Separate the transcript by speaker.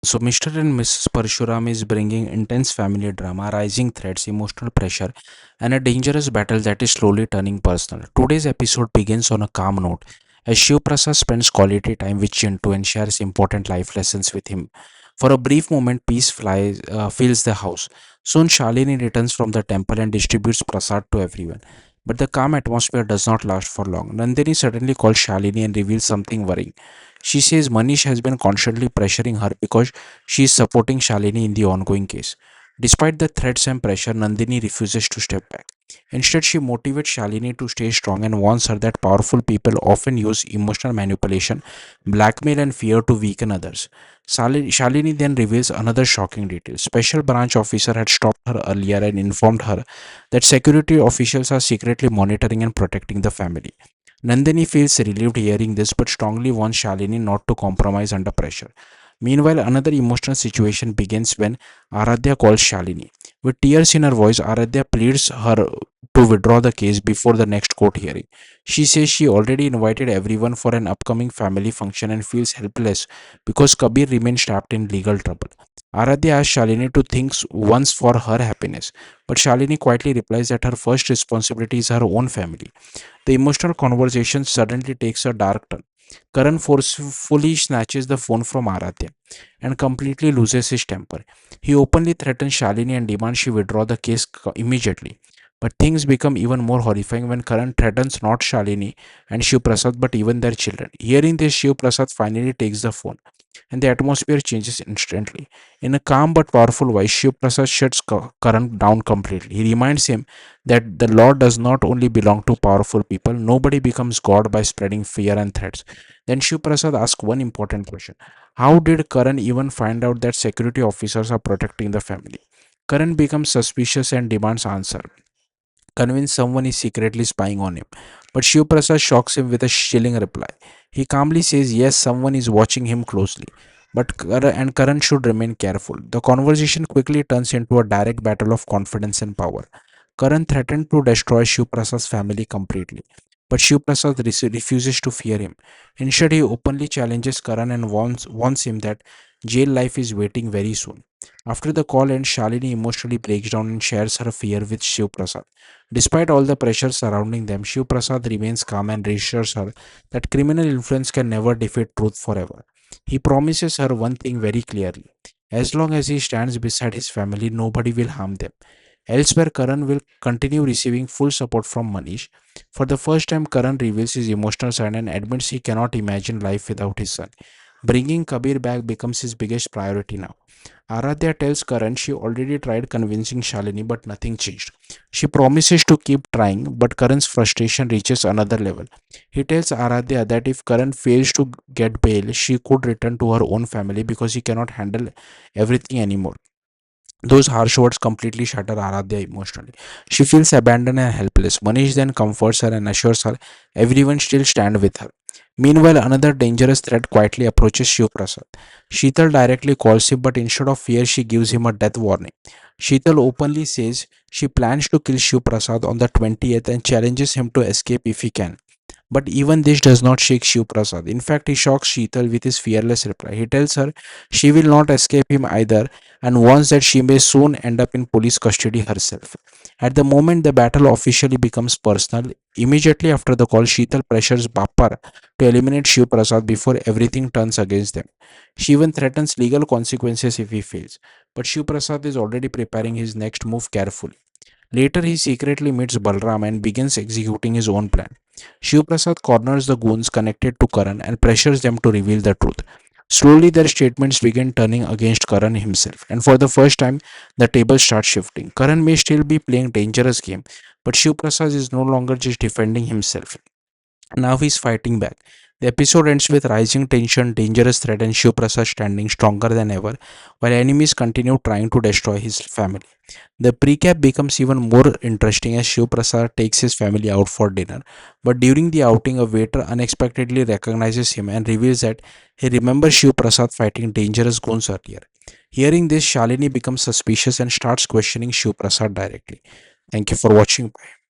Speaker 1: So, Mr. and Mrs Parshuram is bringing intense family drama, rising threats, emotional pressure, and a dangerous battle that is slowly turning personal. Today's episode begins on a calm note as Shiv Prasad spends quality time with Chintu and shares important life lessons with him. For a brief moment, fills the house. Soon, Shalini returns from the temple and distributes prasad to everyone. But the calm atmosphere does not last for long. Nandini suddenly calls Shalini and reveals something worrying. She says Manish has been constantly pressuring her because she is supporting Shalini in the ongoing case. Despite the threats and pressure, Nandini refuses to step back. Instead, she motivates Shalini to stay strong and warns her that powerful people often use emotional manipulation, blackmail, and fear to weaken others. Shalini then reveals another shocking detail. Special branch officer had stopped her earlier and informed her that security officials are secretly monitoring and protecting the family. Nandini feels relieved hearing this but strongly wants Shalini not to compromise under pressure. Meanwhile, another emotional situation begins when Aradhya calls Shalini. With tears in her voice, Aradhya pleads her to withdraw the case before the next court hearing. She says she already invited everyone for an upcoming family function and feels helpless because Kabir remains trapped in legal trouble. Aradhya asks Shalini to think once for her happiness, but Shalini quietly replies that her first responsibility is her own family. The emotional conversation suddenly takes a dark turn. Karan forcefully snatches the phone from Aradhya and completely loses his temper. He openly threatens Shalini and demands she withdraw the case immediately. But things become even more horrifying when Karan threatens not Shalini and Shiv Prasad but even their children. Hearing this, Shiv Prasad finally takes the phone and the atmosphere changes instantly. In a calm but powerful voice, Shiv Prasad shuts Karan down completely. He reminds him that the law does not only belong to powerful people, nobody becomes God by spreading fear and threats. Then Shiv Prasad asks one important question. How did Karan even find out that security officers are protecting the family? Karan becomes suspicious and demands answer, convinced someone is secretly spying on him. But Shiv Prasad shocks him with a chilling reply. He calmly says, yes, someone is watching him closely. And Karan should remain careful. The conversation quickly turns into a direct battle of confidence and power. Karan threatened to destroy Shiv Prasad's family completely. But Shiv Prasad refuses to fear him. Instead, he openly challenges Karan and warns him that jail life is waiting very soon. After the call ends, Shalini emotionally breaks down and shares her fear with Shiv Prasad. Despite all the pressure surrounding them, Shiv Prasad remains calm and reassures her that criminal influence can never defeat truth forever. He promises her one thing very clearly. As long as he stands beside his family, nobody will harm them. Elsewhere, Karan will continue receiving full support from Manish. For the first time, Karan reveals his emotional side and admits he cannot imagine life without his son. Bringing Kabir back becomes his biggest priority now. Aradhya tells Karan she already tried convincing Shalini but nothing changed. She promises to keep trying, but Karan's frustration reaches another level. He tells Aradhya that if Karan fails to get bail, she could return to her own family because he cannot handle everything anymore. Those harsh words completely shatter Aradhya emotionally. She feels abandoned and helpless. Manish then comforts her and assures her everyone still stand with her. Meanwhile, another dangerous threat quietly approaches Shiv Prasad. Sheetal directly calls him, but instead of fear, she gives him a death warning. Sheetal openly says she plans to kill Shiv Prasad on the 20th and challenges him to escape if he can. But even this does not shake Shiv Prasad. In fact, he shocks Sheetal with his fearless reply. He tells her she will not escape him either and warns that she may soon end up in police custody herself. At the moment the battle officially becomes personal, immediately after the call, Sheetal pressures Bapar to eliminate Shiv Prasad before everything turns against them. She even threatens legal consequences if he fails. But Shiv Prasad is already preparing his next move carefully. Later, he secretly meets Balram and begins executing his own plan. Shiv Prasad corners the goons connected to Karan and pressures them to reveal the truth. Slowly, their statements begin turning against Karan himself, and for the first time, the tables start shifting. Karan may still be playing dangerous game, but Shiv Prasad is no longer just defending himself. Now he's fighting back. The episode ends with rising tension, dangerous threat, and Shiv Prasad standing stronger than ever, while enemies continue trying to destroy his family. The precap becomes even more interesting as Shiv Prasad takes his family out for dinner. But during the outing, a waiter unexpectedly recognizes him and reveals that he remembers Shiv Prasad fighting dangerous goons earlier. Hearing this, Shalini becomes suspicious and starts questioning Shiv Prasad directly. Thank you for watching.